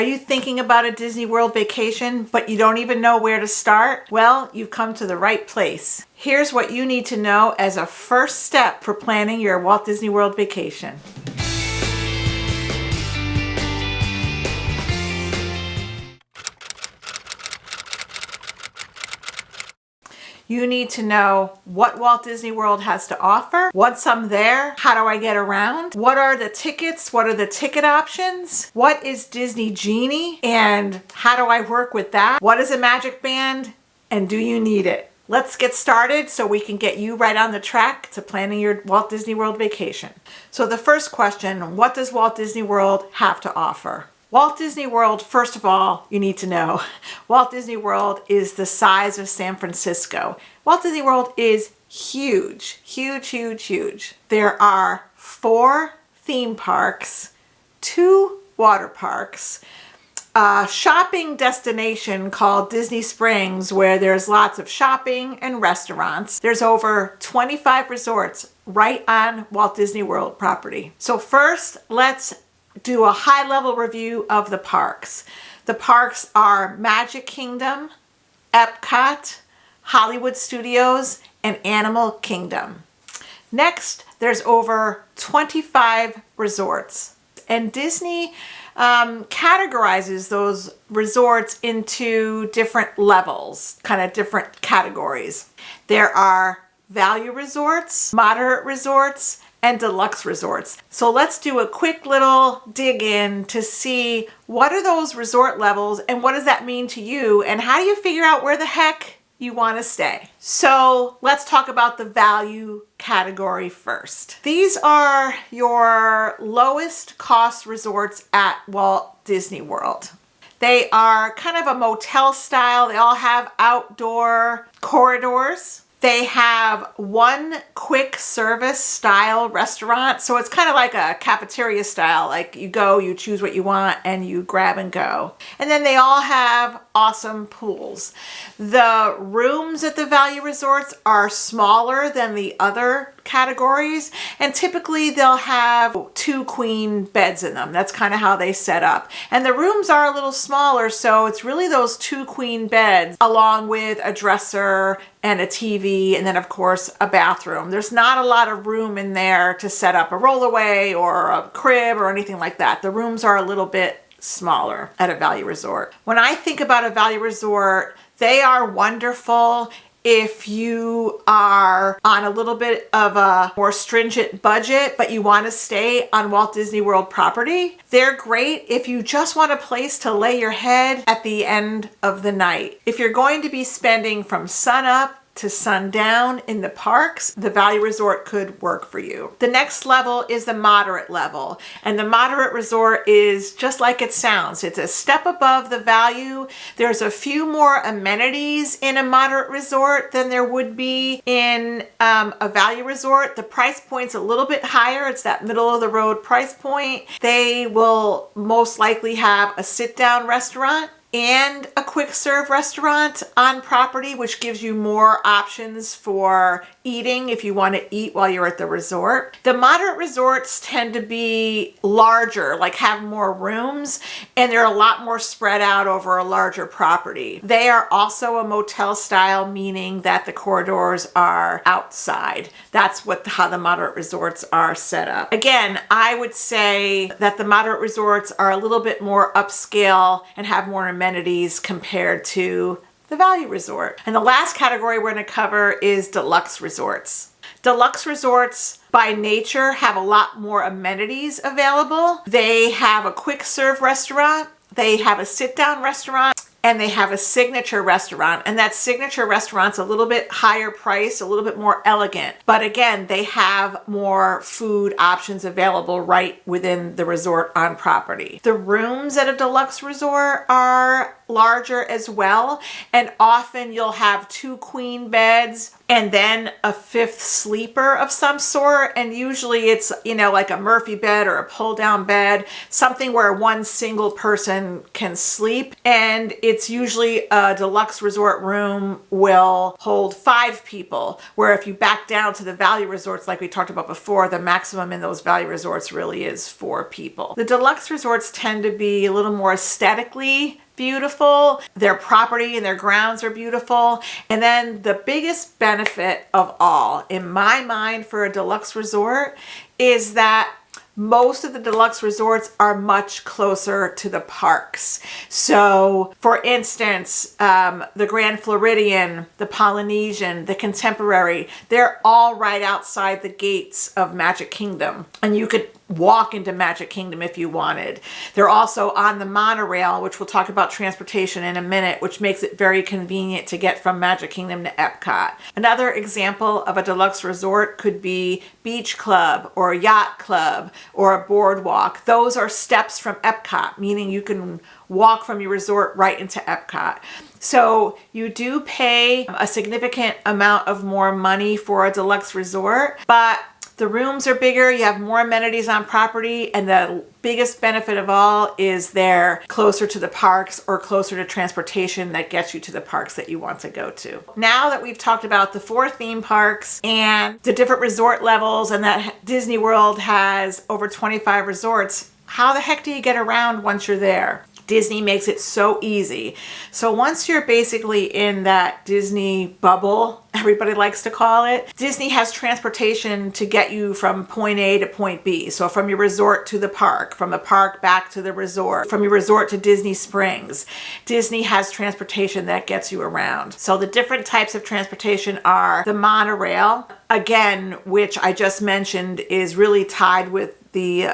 Are you thinking about a Disney World vacation, but you don't even know where to start? Well, you've come to the right place. Here's what you need to know as a first step for planning your Walt Disney World vacation. You need to know what Walt Disney World has to offer. Once I'm there, how do I get around? What are the tickets? What are the ticket options? What is Disney Genie? And how do I work with that? What is a Magic Band? And do you need it? Let's get started so we can get you right on the track to planning your Walt Disney World vacation. So the first question, what does Walt Disney World have to offer? Walt Disney World, first of all, you need to know, Walt Disney World is the size of San Francisco. Walt Disney World is huge, huge, huge, huge. There are 4 theme parks, 2 water parks, a shopping destination called Disney Springs where there's lots of shopping and restaurants. There's over 25 resorts right on Walt Disney World property. So first, let's do a high-level review of the parks. The parks are Magic Kingdom, Epcot, Hollywood Studios, and Animal Kingdom. Next, there's over 25 resorts. And Disney categorizes those resorts into different levels, kind of different categories. There are value resorts, moderate resorts, and deluxe resorts. So let's do a quick little dig in to see what are those resort levels and what does that mean to you and how do you figure out where the heck you want to stay. So let's talk about the value category first. These are your lowest cost resorts at Walt Disney World. They are kind of a motel style. They all have outdoor corridors. They have one quick service style restaurant. So it's kind of like a cafeteria style, like you go, you choose what you want and you grab and go. And then they all have awesome pools. The rooms at the value resorts are smaller than the other categories, and typically they'll have 2 queen beds in them. That's kind of how they set up. And the rooms are a little smaller, so it's really those 2 queen beds along with a dresser and a TV, and then of course a bathroom. There's not a lot of room in there to set up a rollaway or a crib or anything like that. The rooms are a little bit smaller at a value resort. When I think about a value resort, they are wonderful if you are on a little bit of a more stringent budget, but you want to stay on Walt Disney World property. They're great if you just want a place to lay your head at the end of the night. If you're going to be spending from sunup to sundown in the parks, the value resort could work for you. The next level is the moderate level, and the moderate resort is just like it sounds. It's a step above the value. There's a few more amenities in a moderate resort than there would be in a value resort. The price point's a little bit higher. It's that middle of the road price point. They will most likely have a sit-down restaurant and a quick serve restaurant on property, which gives you more options for eating if you want to eat while you're at the resort. The moderate resorts tend to be larger, like have more rooms, and they're a lot more spread out over a larger property. They are also a motel style, meaning that the corridors are outside. That's how the moderate resorts are set up. Again, I would say that the moderate resorts are a little bit more upscale and have more amenities compared to the value resort. And the last category we're going to cover is deluxe resorts. Deluxe resorts by nature have a lot more amenities available. They have a quick serve restaurant, they have a sit down restaurant, and they have a signature restaurant. And that signature restaurant's a little bit higher price, a little bit more elegant. But again, they have more food options available right within the resort on property. The rooms at a deluxe resort are larger as well, and often you'll have 2 queen beds and then a 5th sleeper of some sort, and usually it's, you know, like a Murphy bed or a pull down bed, something where one single person can sleep. And it's usually a deluxe resort room will hold 5 people, where if you back down to the value resorts like we talked about before, the maximum in those value resorts really is 4 people. The deluxe resorts tend to be a little more aesthetically beautiful. Their property and their grounds are beautiful. And then the biggest benefit of all, in my mind, for a deluxe resort is that most of the deluxe resorts are much closer to the parks. So, for instance, the Grand Floridian, the Polynesian, the Contemporary, they're all right outside the gates of Magic Kingdom. And you could walk into Magic Kingdom if you wanted. They're also on the monorail, which we'll talk about transportation in a minute, which makes it very convenient to get from Magic Kingdom to Epcot. Another example of a deluxe resort could be Beach Club or Yacht Club or a boardwalk. Those are steps from Epcot, meaning you can walk from your resort right into Epcot. So you do pay a significant amount of more money for a deluxe resort, but the rooms are bigger, you have more amenities on property, and the biggest benefit of all is they're closer to the parks or closer to transportation that gets you to the parks that you want to go to. Now that we've talked about the 4 theme parks and the different resort levels, and that Disney World has over 25 resorts, how the heck do you get around once you're there? Disney makes it so easy. So once you're basically in that Disney bubble, everybody likes to call it, Disney has transportation to get you from point A to point B. So from your resort to the park, from the park back to the resort, from your resort to Disney Springs, Disney has transportation that gets you around. So the different types of transportation are the monorail, again, which I just mentioned is really tied with the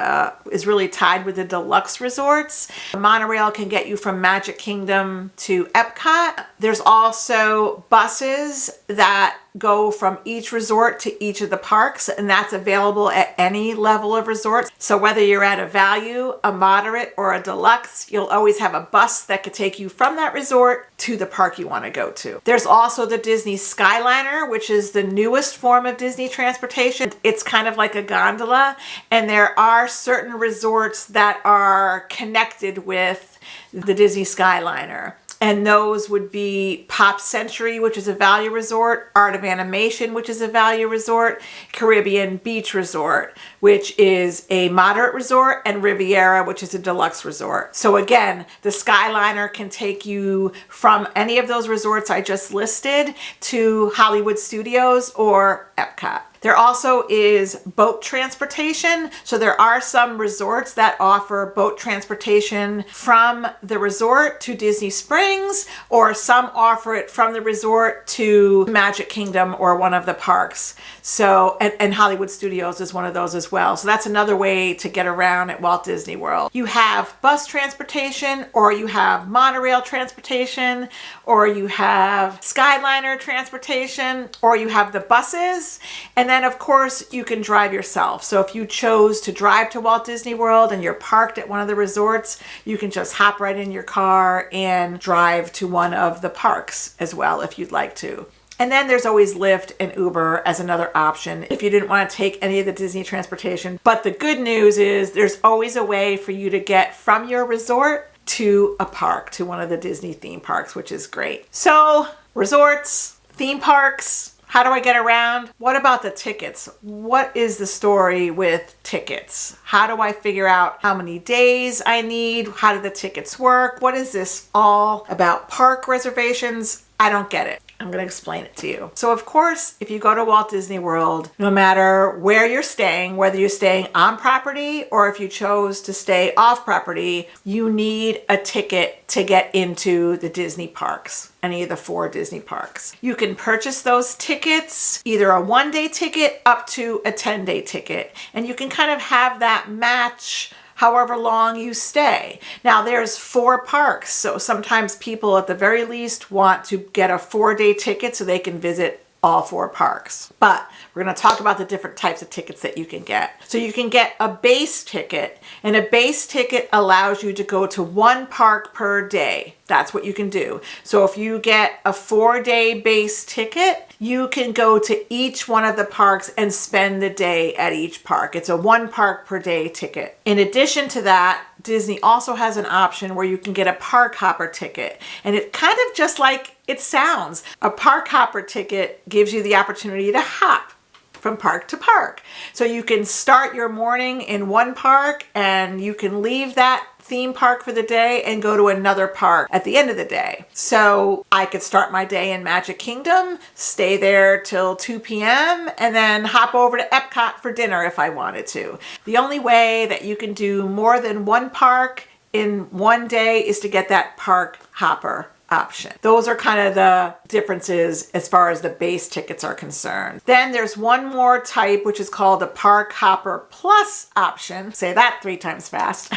deluxe resorts. The monorail can get you from Magic Kingdom to Epcot. There's also buses that go from each resort to each of the parks, and that's available at any level of resort. So whether you're at a value, a moderate, or a deluxe, you'll always have a bus that could take you from that resort to the park you want to go to. There's also the Disney Skyliner, which is the newest form of Disney transportation. It's kind of like a gondola, and there are certain resorts that are connected with the Disney Skyliner. And those would be Pop Century, which is a value resort, Art of Animation, which is a value resort, Caribbean Beach Resort, which is a moderate resort, and Riviera, which is a deluxe resort. So again, the Skyliner can take you from any of those resorts I just listed to Hollywood Studios or Epcot. There also is boat transportation. So there are some resorts that offer boat transportation from the resort to Disney Springs, or some offer it from the resort to Magic Kingdom or one of the parks. So, and Hollywood Studios is one of those as well. So that's another way to get around at Walt Disney World. You have bus transportation, or you have monorail transportation, or you have Skyliner transportation, or you have the buses. And then of course you can drive yourself. So if you chose to drive to Walt Disney World and you're parked at one of the resorts, you can just hop right in your car and drive to one of the parks as well if you'd like to. And then there's always Lyft and Uber as another option if you didn't want to take any of the Disney transportation. But the good news is there's always a way for you to get from your resort to a park, to one of the Disney theme parks, which is great. So resorts, theme parks, how do I get around? What about the tickets? What is the story with tickets? How do I figure out how many days I need? How do the tickets work? What is this all about? Park reservations? I don't get it. I'm going to explain it to you. So of course, if you go to Walt Disney World, no matter where you're staying, whether you're staying on property or if you chose to stay off property, you need a ticket to get into the Disney parks, any of the 4 Disney parks. You can purchase those tickets, either a 1-day ticket up to a 10-day ticket, and you can kind of have that match however long you stay. Now there's 4 parks, so sometimes people at the very least want to get a 4-day ticket so they can visit all 4 parks. But we're going to talk about the different types of tickets that you can get. So you can get a base ticket, and a base ticket allows you to go to 1 park per day. That's what you can do. So if you get a 4-day base ticket, you can go to each one of the parks and spend the day at each park. It's a 1 park per day ticket. In addition to that, Disney also has an option where you can get a park hopper ticket. And it's kind of just like it sounds. A park hopper ticket gives you the opportunity to hop from park to park. So you can start your morning in 1 park and you can leave that theme park for the day and go to another park at the end of the day. So I could start my day in Magic Kingdom, stay there till 2 p.m. and then hop over to Epcot for dinner if I wanted to. The only way that you can do more than 1 park in 1 day is to get that park hopper option. Those are kind of the differences as far as the base tickets are concerned. Then there's one more type, which is called the Park Hopper Plus option. Say that 3 times fast.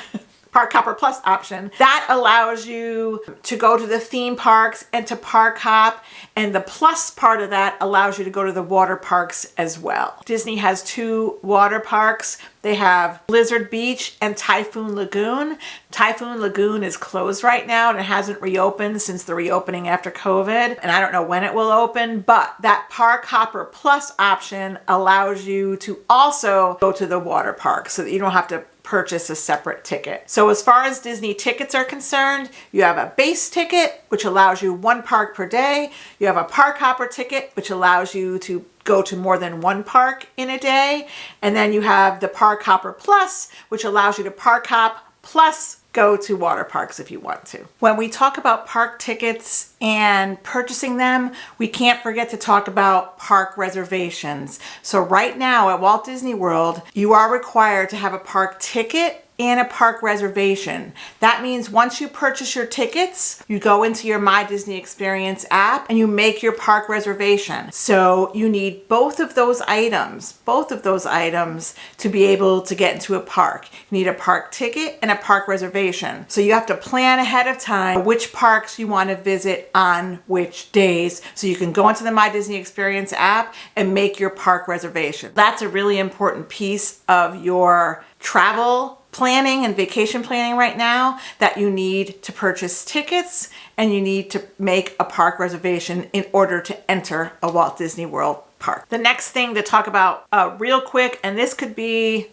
Park Hopper Plus option. That allows you to go to the theme parks and to park hop, and the plus part of that allows you to go to the water parks as well. Disney has 2 water parks. They have Blizzard Beach and Typhoon Lagoon. Typhoon Lagoon is closed right now and it hasn't reopened since the reopening after COVID. And I don't know when it will open, but that Park Hopper Plus option allows you to also go to the water park so that you don't have to purchase a separate ticket. So as far as Disney tickets are concerned, you have a base ticket, which allows you 1 park per day. You have a park hopper ticket, which allows you to go to more than 1 park in a day. And then you have the Park Hopper Plus, which allows you to park hop plus go to water parks if you want to. When we talk about park tickets and purchasing them, we can't forget to talk about park reservations. So right now at Walt Disney World, you are required to have a park ticket and a park reservation. That means once you purchase your tickets, you go into your My Disney Experience app and you make your park reservation. So you need both of those items to be able to get into a park. You need a park ticket and a park reservation. So you have to plan ahead of time which parks you want to visit on which days so you can go into the My Disney Experience app and make your park reservation. That's a really important piece of your travel planning and vacation planning right now, that you need to purchase tickets and you need to make a park reservation in order to enter a Walt Disney World park. The next thing to talk about real quick, and this could be,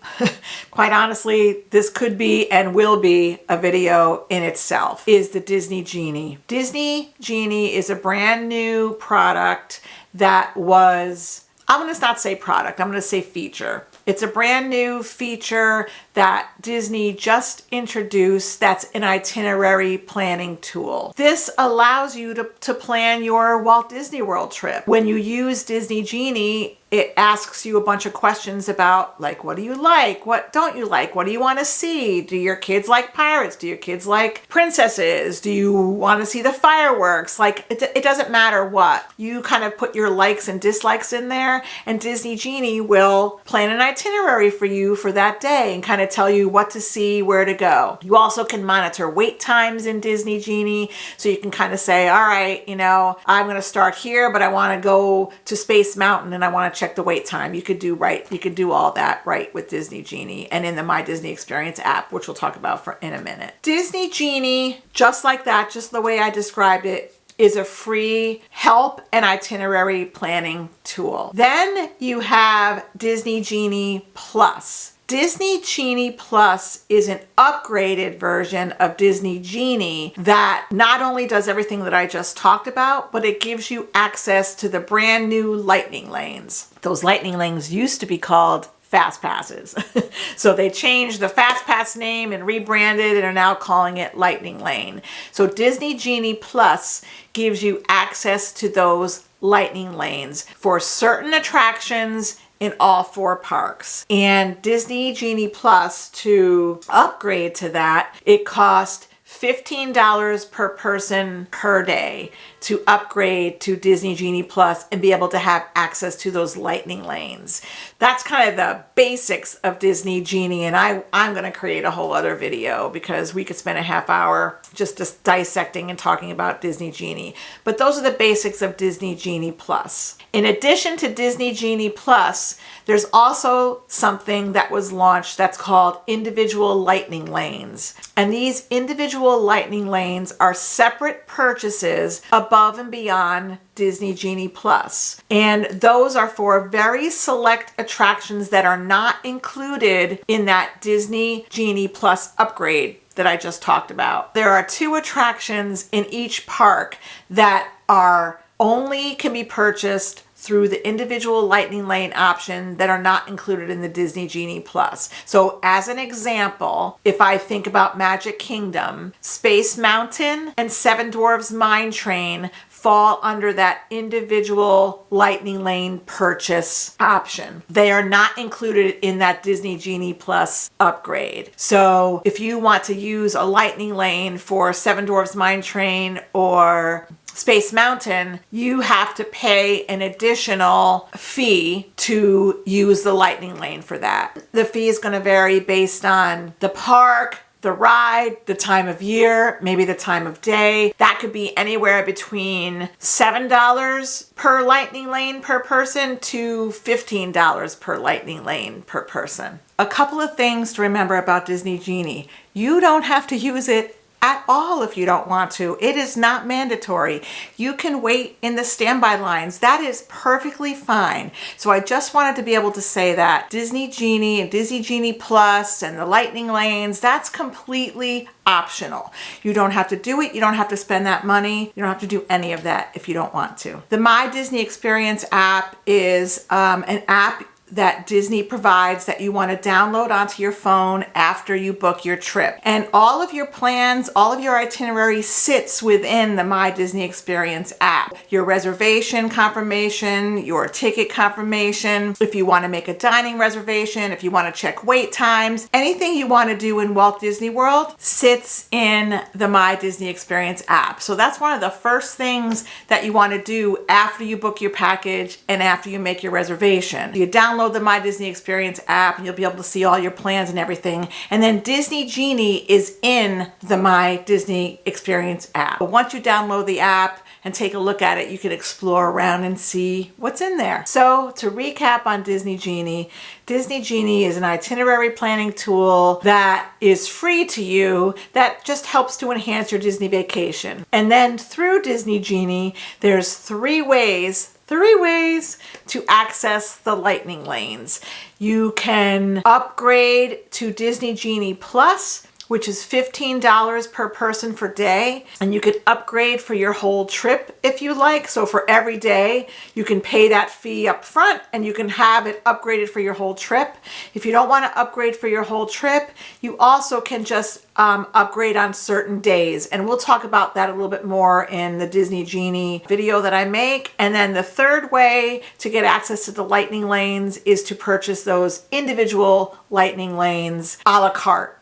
quite honestly, this could be and will be a video in itself, is the Disney Genie. Disney Genie is a brand new product that was, I'm going to not say product, I'm going to say feature. It's a brand new feature that Disney just introduced that's an itinerary planning tool. This allows you to plan your Walt Disney World trip. When you use Disney Genie, it asks you a bunch of questions about, like, what do you like? What don't you like? What do you want to see? Do your kids like pirates? Do your kids like princesses? Do you want to see the fireworks? Like, it doesn't matter what. You kind of put your likes and dislikes in there, and Disney Genie will plan an itinerary for you for that day and kind of tell you what to see, where to go. You also can monitor wait times in Disney Genie, so you can kind of say, all right, you know, I'm going to start here, but I want to go to Space Mountain and I want to check the wait time. You could do all that right with Disney Genie and in the My Disney Experience app, which we'll talk about in a minute. Disney Genie, just like that, just the way I described it, is a free help and itinerary planning tool. Then you have Disney Genie Plus. Disney Genie Plus is an upgraded version of Disney Genie that not only does everything that I just talked about, but it gives you access to the brand new lightning lanes. Those lightning lanes used to be called Fast Passes. So they changed the Fast Pass name and rebranded and are now calling it Lightning Lane. So Disney Genie Plus gives you access to those lightning lanes for certain attractions in all 4 parks. And Disney Genie Plus, to upgrade to that, it cost $15 per person per day to upgrade to Disney Genie Plus and be able to have access to those lightning lanes. That's kind of the basics of Disney Genie, and I'm going to create a whole other video because we could spend a half hour just dissecting and talking about Disney Genie. But those are the basics of Disney Genie Plus. In addition to Disney Genie Plus, there's also something that was launched that's called individual lightning lanes. And these individual lightning lanes are separate purchases above and beyond Disney Genie Plus. And those are for very select attractions that are not included in that Disney Genie Plus upgrade that I just talked about. There are 2 attractions in each park that can be purchased through the individual lightning lane option that are not included in the Disney Genie Plus. So as an example, if I think about Magic Kingdom, Space Mountain and Seven Dwarfs Mine Train fall under that individual lightning lane purchase option. They are not included in that Disney Genie Plus upgrade. So if you want to use a lightning lane for Seven Dwarfs Mine Train or Space Mountain, you have to pay an additional fee to use the lightning lane for that. The fee is going to vary based on the park, the ride, the time of year, maybe the time of day. That could be anywhere between $7 per lightning lane per person to $15 per lightning lane per person. A couple of things to remember about Disney Genie. You don't have to use it at all if you don't want to. It is not mandatory. You can wait in the standby lines. That is perfectly fine. So I just wanted to be able to say that Disney Genie and Disney Genie Plus and the lightning lanes, that's completely optional. You don't have to do it. You don't have to spend that money. You don't have to do any of that if you don't want to. The My Disney Experience app is an app that Disney provides that you want to download onto your phone after you book your trip. And all of your plans, all of your itinerary sits within the My Disney Experience app. Your reservation confirmation, your ticket confirmation, if you want to make a dining reservation, if you want to check wait times, anything you want to do in Walt Disney World sits in the My Disney Experience app. So that's one of the first things that you want to do after you book your package and after you make your reservation. You download the My Disney Experience app and you'll be able to see all your plans and everything. And then Disney Genie is in the My Disney Experience app. But once you download the app and take a look at it, you can explore around and see what's in there. So to recap on Disney Genie is an itinerary planning tool that is free to you that just helps to enhance your Disney vacation. And then through Disney Genie, there's three ways to access the lightning lanes. You can upgrade to Disney Genie Plus, which is $15 per person per day. And you could upgrade for your whole trip if you like. So for every day, you can pay that fee up front and you can have it upgraded for your whole trip. If you don't want to upgrade for your whole trip, you also can just upgrade on certain days. And we'll talk about that a little bit more in the Disney Genie video that I make. And then the third way to get access to the lightning lanes is to purchase those individual lightning lanes a la carte,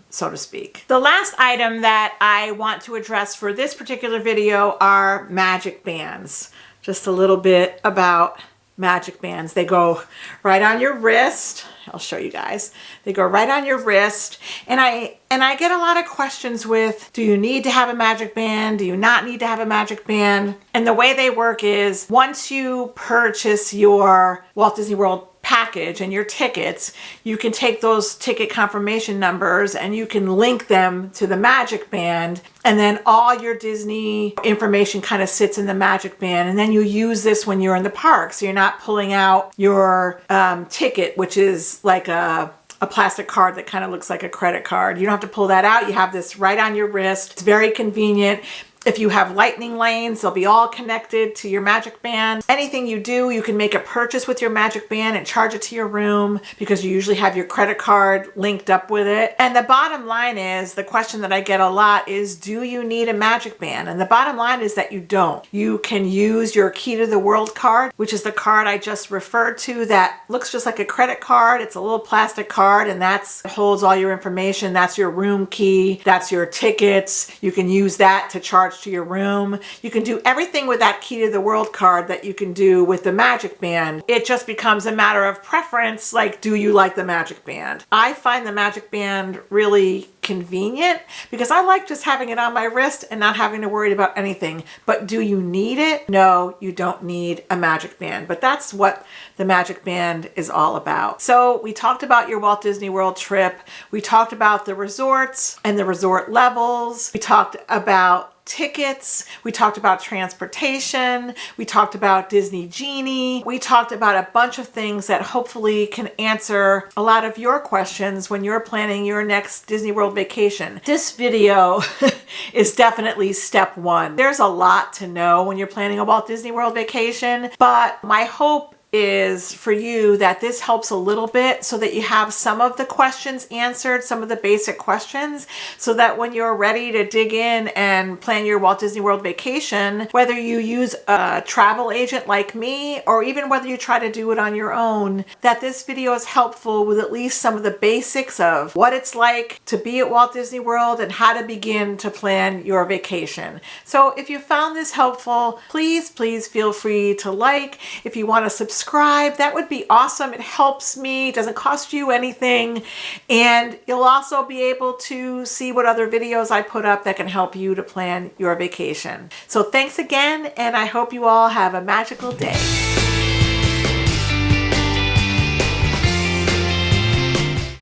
so to speak. The last item that I want to address for this particular video are magic bands. Just a little bit about magic bands. They go right on your wrist. I'll show you guys. They go right on your wrist. And I get a lot of questions with, do you need to have a magic band? Do you not need to have a magic band? And the way they work is once you purchase your Walt Disney World package and your tickets, you can take those ticket confirmation numbers and you can link them to the magic band, and then all your Disney information kind of sits in the magic band, and then you use this when you're in the park. So you're not pulling out your ticket, which is like a plastic card that kind of looks like a credit card. You don't have to pull that out. You have this right on your wrist. It's very convenient. If you have lightning lanes, they'll be all connected to your Magic Band. Anything you do, you can make a purchase with your Magic Band and charge it to your room because you usually have your credit card linked up with it. And the bottom line is, the question that I get a lot is, do you need a Magic Band? And the bottom line is that you don't. You can use your Key to the World card, which is the card I just referred to that looks just like a credit card. It's a little plastic card, and that holds all your information. That's your room key. That's your tickets. You can use that to charge to your room. You can do everything with that Key to the World card that you can do with the Magic Band. It just becomes a matter of preference, like, do you like the Magic Band? I find the Magic Band really convenient because I like just having it on my wrist and not having to worry about anything. But do you need it? No, you don't need a Magic Band. But that's what the Magic Band is all about. So we talked about your Walt Disney World trip. We talked about the resorts and the resort levels. We talked about tickets. We talked about transportation. We talked about Disney Genie. We talked about a bunch of things that hopefully can answer a lot of your questions when you're planning your next Disney World vacation. This video is definitely step one. There's a lot to know when you're planning a Walt Disney World vacation, but my hope is for you that this helps a little bit so that you have some of the questions answered, some of the basic questions, so that when you're ready to dig in and plan your Walt Disney World vacation, whether you use a travel agent like me or even whether you try to do it on your own, that this video is helpful with at least some of the basics of what it's like to be at Walt Disney World and how to begin to plan your vacation. So if you found this helpful, please feel free to like. If you want to subscribe, that would be awesome. It helps me, it doesn't cost you anything, and you'll also be able to see what other videos I put up that can help you to plan your vacation. So thanks again, and I hope you all have a magical day.